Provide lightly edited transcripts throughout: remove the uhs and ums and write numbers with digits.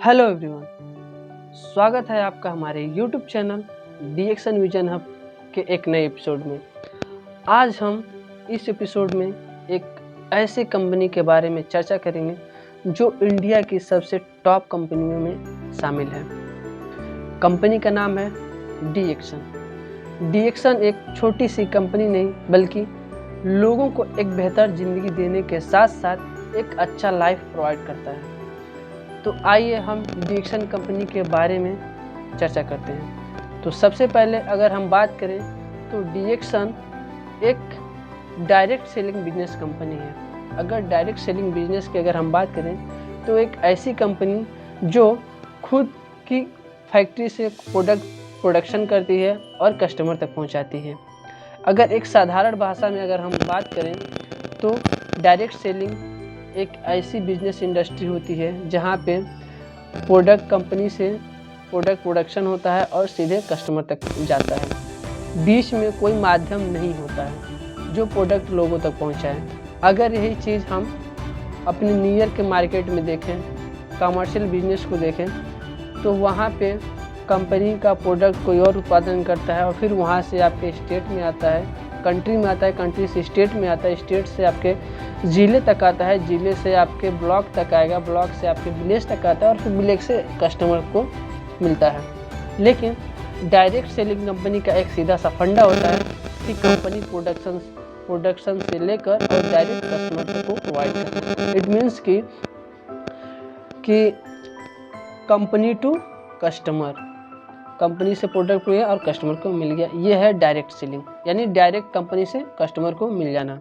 Hello everyone, स्वागत है आपका हमारे यूट्यूब चैनल डीएक्शन विजन हब के एक नए एपिसोड में। आज हम इस एपिसोड में एक ऐसी कंपनी के बारे में चर्चा करेंगे जो इंडिया की सबसे टॉप कंपनियों में शामिल है। कंपनी का नाम है डीएक्शन। डीएक्शन एक छोटी सी कंपनी नहीं बल्कि लोगों को एक बेहतर ज़िंदगी देने के साथ साथ एक अच्छा लाइफ प्रोवाइड करता है। तो आइए हम डीएक्शन कंपनी के बारे में चर्चा करते हैं। तो सबसे पहले अगर हम बात करें तो डीएक्शन एक डायरेक्ट सेलिंग बिजनेस कंपनी है। अगर डायरेक्ट सेलिंग बिजनेस की अगर हम बात करें तो एक ऐसी कंपनी जो खुद की फैक्ट्री से प्रोडक्शन करती है और कस्टमर तक पहुंचाती है। अगर एक साधारण भाषा में अगर हम बात करें तो डायरेक्ट सेलिंग एक ऐसी बिजनेस इंडस्ट्री होती है जहाँ पे प्रोडक्ट कंपनी से प्रोडक्ट प्रोडक्शन होता है और सीधे कस्टमर तक जाता है। बीच में कोई माध्यम नहीं होता है जो प्रोडक्ट लोगों तक पहुँचाए। अगर यही चीज़ हम अपने नियर के मार्केट में देखें, कमर्शियल बिजनेस को देखें, तो वहाँ पे कंपनी का प्रोडक्ट कोई और उत्पादन करता है और फिर वहाँ से आपके स्टेट में आता है, कंट्री में आता है, कंट्री से स्टेट में आता है, स्टेट से आपके ज़िले तक आता है, ज़िले से आपके ब्लॉक तक आएगा, ब्लॉक से आपके विलेज तक आता है और फिर विलेज से कस्टमर को मिलता है। लेकिन डायरेक्ट सेलिंग कंपनी का एक सीधा सा फंडा होता है कि कंपनी प्रोडक्शन से लेकर और डायरेक्ट कस्टमर तक को प्रोवाइड करता है। इट मीन्स कि कंपनी टू कस्टमर, कंपनी से प्रोडक्ट हुए और कस्टमर को मिल गया। ये है डायरेक्ट सेलिंग, यानी डायरेक्ट कंपनी से कस्टमर को मिल जाना,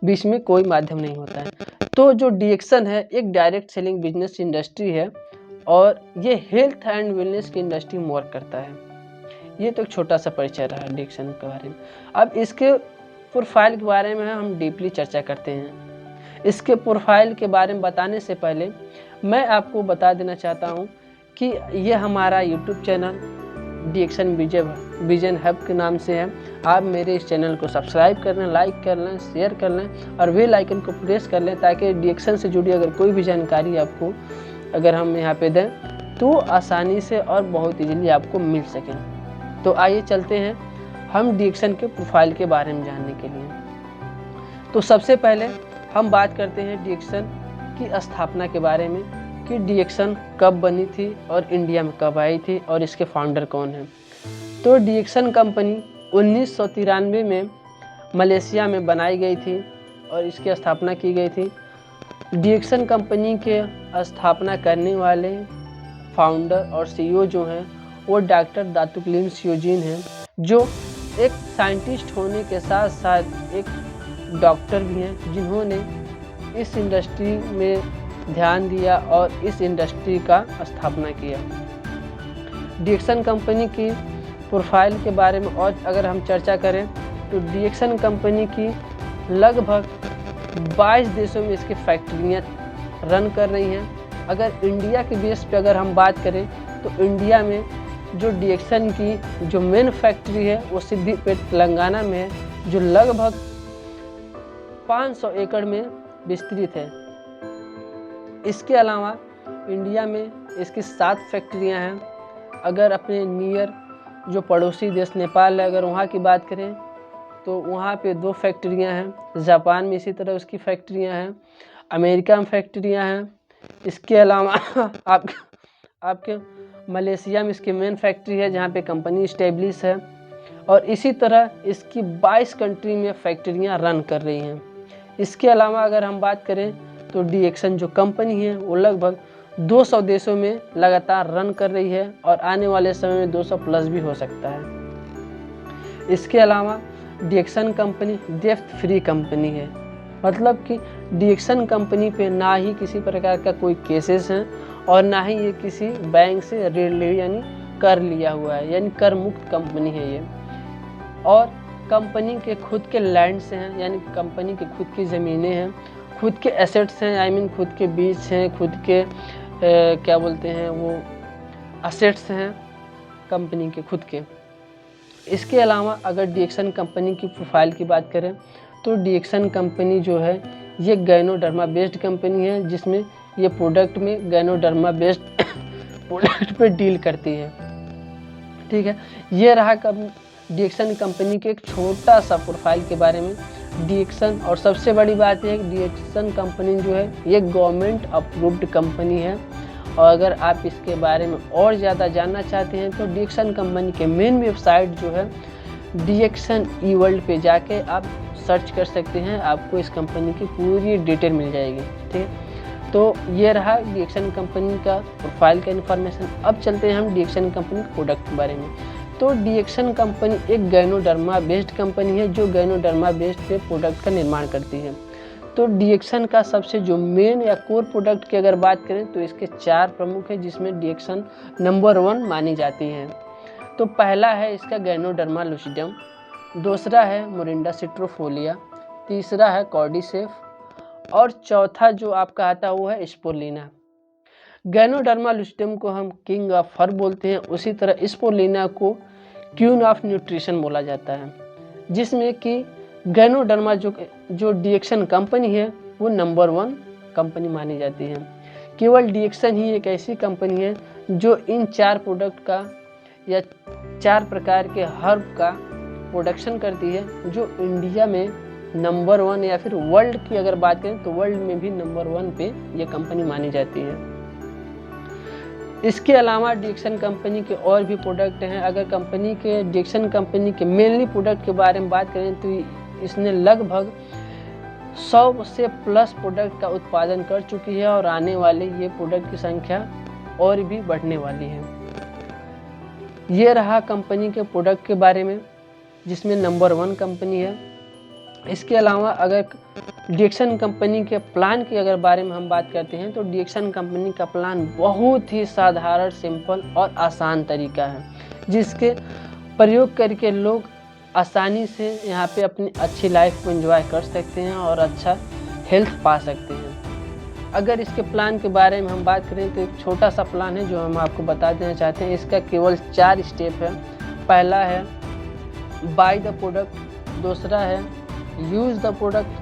बीच में कोई माध्यम नहीं होता है। तो जो डीएक्शन है एक डायरेक्ट सेलिंग बिजनेस इंडस्ट्री है और ये हेल्थ एंड वेलनेस की इंडस्ट्री में वर्क करता है। ये तो एक छोटा सा परिचय रहा डीएक्शन के बारे में। अब इसके प्रोफाइल के बारे में हम डीपली चर्चा करते हैं। इसके प्रोफाइल के बारे में बताने से पहले मैं आपको बता देना चाहता हूँ कि ये हमारा यूट्यूब चैनल डीएक्शन विजन हब के नाम से है। आप मेरे इस चैनल को सब्सक्राइब कर लें, लाइक कर लें, शेयर कर लें और बेल आइकन को प्रेस कर लें ताकि डीएक्शन से जुड़ी अगर कोई भी जानकारी आपको अगर हम यहाँ पे दें तो आसानी से और बहुत ईजीली आपको मिल सके। तो आइए चलते हैं हम डीएक्शन के प्रोफाइल के बारे में जानने के लिए। तो सबसे पहले हम बात करते हैं डीएक्शन की स्थापना के बारे में कि डीएक्शन कब बनी थी और इंडिया में कब आई थी और इसके फाउंडर कौन हैं। तो डीएक्शन कंपनी 1993 में मलेशिया में बनाई गई थी और इसकी स्थापना की गई थी। डीएक्शन कंपनी के स्थापना करने वाले फाउंडर और सीईओ जो हैं वो डॉक्टर दातुक लिम सियोजिन हैं, जो एक साइंटिस्ट होने के साथ साथ एक डॉक्टर भी हैं जिन्होंने इस इंडस्ट्री में ध्यान दिया और इस इंडस्ट्री का स्थापना किया। डीएक्शन कंपनी की प्रोफाइल के बारे में और अगर हम चर्चा करें तो डीएक्शन कंपनी की लगभग 22 देशों में इसकी फैक्ट्रियाँ रन कर रही हैं। अगर इंडिया के बेस पे अगर हम बात करें तो इंडिया में जो डीएक्शन की जो मेन फैक्ट्री है वो सिद्दीपेट तेलंगाना में है, जो लगभग 500 एकड़ में विस्तृत है। इसके अलावा इंडिया में इसकी 7 फैक्ट्रियां हैं। अगर अपने नियर जो पड़ोसी देश नेपाल है अगर वहाँ की बात करें तो वहाँ पे 2 फैक्ट्रियां हैं। जापान में इसी तरह उसकी फैक्ट्रियां हैं। अमेरिका में फैक्ट्रियां हैं। इसके अलावा आपके मलेशिया में इसकी मेन फैक्ट्री है जहाँ पे कंपनी इस्टेब्लिश है और इसी तरह इसकी 22 कंट्री में फैक्ट्रियाँ रन कर रही हैं। इसके अलावा अगर हम बात करें तो डीएक्शन जो कंपनी है वो लगभग 200 देशों में लगातार रन कर रही है और आने वाले समय में 200 प्लस भी हो सकता है। इसके अलावा डीएक्शन कंपनी डेप्थ फ्री कंपनी है, मतलब कि डीएक्शन कंपनी पे ना ही किसी प्रकार का कोई केसेस हैं और ना ही ये किसी बैंक से ऋण यानी कर लिया हुआ है, यानी कर मुक्त कंपनी है ये। और कंपनी के खुद के लैंड्स हैं, यानी कंपनी की खुद की ज़मीनें हैं, खुद के एसेट्स हैं, खुद के बीच हैं, खुद के क्या बोलते हैं वो एसेट्स हैं कंपनी के खुद के। इसके अलावा अगर डीएक्शन कंपनी की प्रोफाइल की बात करें तो डीएक्शन कंपनी जो है ये गायनोडर्मा बेस्ड कंपनी है जिसमें ये प्रोडक्ट में गैनोडर्मा बेस्ड प्रोडक्ट पे डील करती है। ठीक है, ये रहा डीएक्सन कंपनी के एक छोटा सा प्रोफाइल के बारे में। डीएक्सन, और सबसे बड़ी बात यह है कि डीएक्सन कंपनी जो है ये गवर्नमेंट अप्रूव्ड कंपनी है। और अगर आप इसके बारे में और ज़्यादा जानना चाहते हैं तो डीएक्सन कंपनी के मेन वेबसाइट जो है डीएक्सन ई वर्ल्ड पे जाके आप सर्च कर सकते हैं, आपको इस कंपनी की पूरी डिटेल मिल जाएगी। ठीक है, तो ये रहा डीएक्सन कंपनी का प्रोफाइल का इन्फॉर्मेशन। अब चलते हैं हम डीएक्सन कंपनी के प्रोडक्ट के बारे में। तो डीएक्सन कंपनी एक गैनोडर्मा बेस्ड कंपनी है जो गैनोडर्मा बेस्ड पे प्रोडक्ट का निर्माण करती है। तो डीएक्सन का सबसे जो मेन या कोर प्रोडक्ट की अगर बात करें तो इसके 4 प्रमुख है जिसमें डीएक्सन नंबर 1 मानी जाती है। तो पहला है इसका गैनोडर्मा लुसिडम, दूसरा है मोरिंडा सिट्रोफोलिया, तीसरा है कॉर्डिसेफ और चौथा जो आपका आता है वो है स्पोलिना। गैनोडर्मा लुसिडम को हम किंग ऑफ फर बोलते हैं, उसी तरह स्पोलिना को क्वीन ऑफ न्यूट्रिशन बोला जाता है, जिसमें कि गैनोडर्मा जो डीएक्सन कंपनी है वो नंबर 1 कंपनी मानी जाती है। केवल डीएक्सन ही एक ऐसी कंपनी है जो इन 4 प्रोडक्ट का या 4 प्रकार के हर्ब का प्रोडक्शन करती है, जो इंडिया में नंबर 1 या फिर वर्ल्ड की अगर बात करें तो वर्ल्ड में भी नंबर 1 पे ये कंपनी मानी जाती है। इसके अलावा डीएक्सन कंपनी के और भी प्रोडक्ट हैं। अगर डीएक्सन कंपनी के मेनली प्रोडक्ट के बारे में बात करें तो इसने लगभग 100 से प्लस प्रोडक्ट का उत्पादन कर चुकी है और आने वाले ये प्रोडक्ट की संख्या और भी बढ़ने वाली है। ये रहा कंपनी के प्रोडक्ट के बारे में जिसमें नंबर 1 कंपनी है। इसके अलावा अगर डीएक्सन कंपनी के प्लान की अगर बारे में हम बात करते हैं तो डीएक्सन कंपनी का प्लान बहुत ही साधारण, सिंपल और आसान तरीका है, जिसके प्रयोग करके लोग आसानी से यहाँ पे अपनी अच्छी लाइफ को एंजॉय कर सकते हैं और अच्छा हेल्थ पा सकते हैं। अगर इसके प्लान के बारे में हम बात करें तो एक छोटा सा प्लान है जो हम आपको बता देना चाहते हैं। इसका केवल 4 स्टेप है। पहला है बाय द प्रोडक्ट, दूसरा है यूज़ द प्रोडक्ट,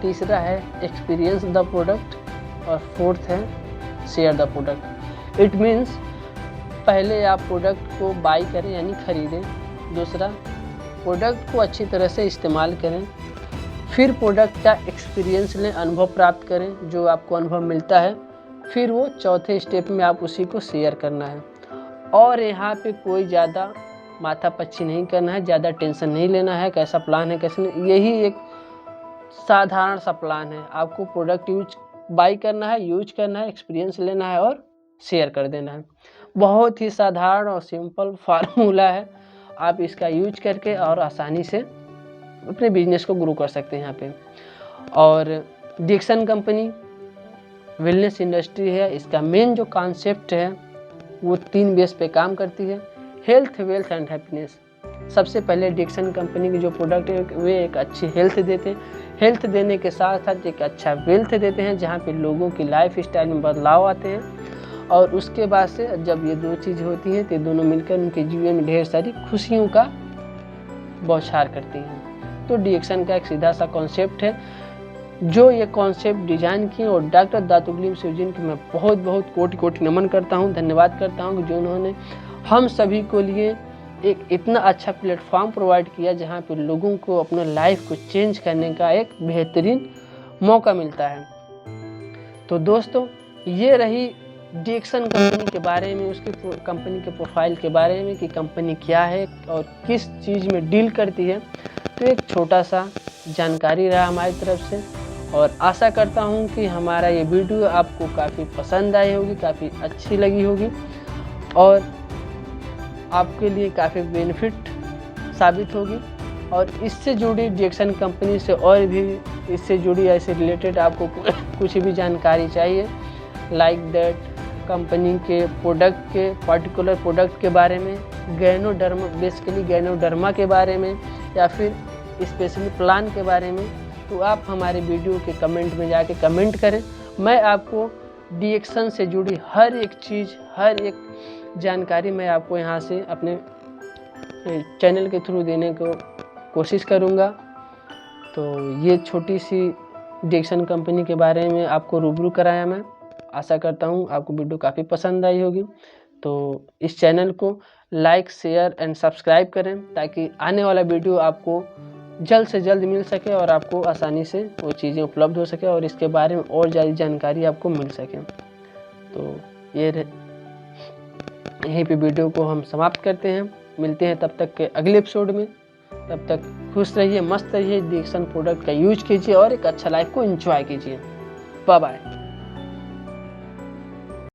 तीसरा है एक्सपीरियंस द प्रोडक्ट और फोर्थ है share the product. It means पहले आप प्रोडक्ट को बाई करें यानी खरीदें, दूसरा प्रोडक्ट को अच्छी तरह से इस्तेमाल करें, फिर प्रोडक्ट का एक्सपीरियंस लें, अनुभव प्राप्त करें, जो आपको अनुभव मिलता है, फिर वो चौथे स्टेप में आप उसी को शेयर करना है। और यहाँ पे कोई ज़्यादा माथापच्ची नहीं करना है, ज़्यादा टेंशन नहीं लेना है कैसा प्लान है कैसे नहीं। यही एक साधारण सा प्लान है। आपको प्रोडक्ट बाई करना है, यूज करना है, एक्सपीरियंस लेना है और शेयर कर देना है। बहुत ही साधारण और सिंपल फार्मूला है। आप इसका यूज करके और आसानी से अपने बिजनेस को ग्रो कर सकते हैं यहाँ पे। और डीएक्सन कंपनी वेलनेस इंडस्ट्री है। इसका मेन जो कॉन्सेप्ट है वो 3 बेस पे काम करती है, हेल्थ, वेल्थ एंड हैप्पीनेस। सबसे पहले डीएक्सन कंपनी के जो प्रोडक्ट है वे एक अच्छी हेल्थ देते हैं, हेल्थ देने के साथ साथ एक अच्छा वेल्थ देते हैं जहाँ पे लोगों की लाइफ स्टाइल में बदलाव आते हैं। और उसके बाद से जब ये 2 चीज़ होती हैं तो दोनों मिलकर उनके जीवन में ढेर सारी खुशियों का बौछार करती हैं। तो डीएक्सन का एक सीधा सा कॉन्सेप्ट है जो ये कॉन्सेप्ट डिजाइन किए, और डॉक्टर दातुगली शिवजिन की मैं बहुत बहुत कोटि कोटि नमन करता हूँ, धन्यवाद करता हूँ जो उन्होंने हम सभी को लिए एक इतना अच्छा प्लेटफॉर्म प्रोवाइड किया जहाँ पे लोगों को अपने लाइफ को चेंज करने का एक बेहतरीन मौका मिलता है। तो दोस्तों ये रही डीएक्सन कंपनी के बारे में, उसकी कंपनी के प्रोफाइल के बारे में कि कंपनी क्या है और किस चीज़ में डील करती है। तो एक छोटा सा जानकारी रहा हमारी तरफ से, और आशा करता हूँ कि हमारा ये वीडियो आपको काफ़ी पसंद आई होगी, काफ़ी अच्छी लगी होगी और आपके लिए काफ़ी बेनिफिट साबित होगी। और इससे जुड़ी डीएक्सन कंपनी से और भी इससे जुड़ी ऐसे रिलेटेड आपको कुछ भी जानकारी चाहिए, लाइक दैट कंपनी के प्रोडक्ट के पर्टिकुलर प्रोडक्ट के बारे में, गैनोडर्मा बेसिकली गैनोडर्मा के बारे में या फिर स्पेशली प्लान के बारे में, तो आप हमारे वीडियो के कमेंट में जाके कमेंट करें। मैं आपको डीएक्सन से जुड़ी हर एक चीज़, हर एक जानकारी मैं आपको यहाँ से अपने चैनल के थ्रू देने को कोशिश करूँगा। तो ये छोटी सी डीएक्सन कंपनी के बारे में आपको रूबरू कराया मैं, आशा करता हूँ आपको वीडियो काफ़ी पसंद आई होगी। तो इस चैनल को लाइक, शेयर एंड सब्सक्राइब करें ताकि आने वाला वीडियो आपको जल्द से जल्द मिल सके और आपको आसानी से वो चीज़ें उपलब्ध हो सके और इसके बारे में और ज़्यादा जानकारी आपको मिल सके। तो यहीं पे वीडियो को हम समाप्त करते हैं। मिलते हैं तब तक के अगले एपिसोड में। तब तक खुश रहिए, मस्त रहिए, डिक्सन प्रोडक्ट का यूज कीजिए और एक अच्छा लाइफ को एंजॉय कीजिए। Bye bye.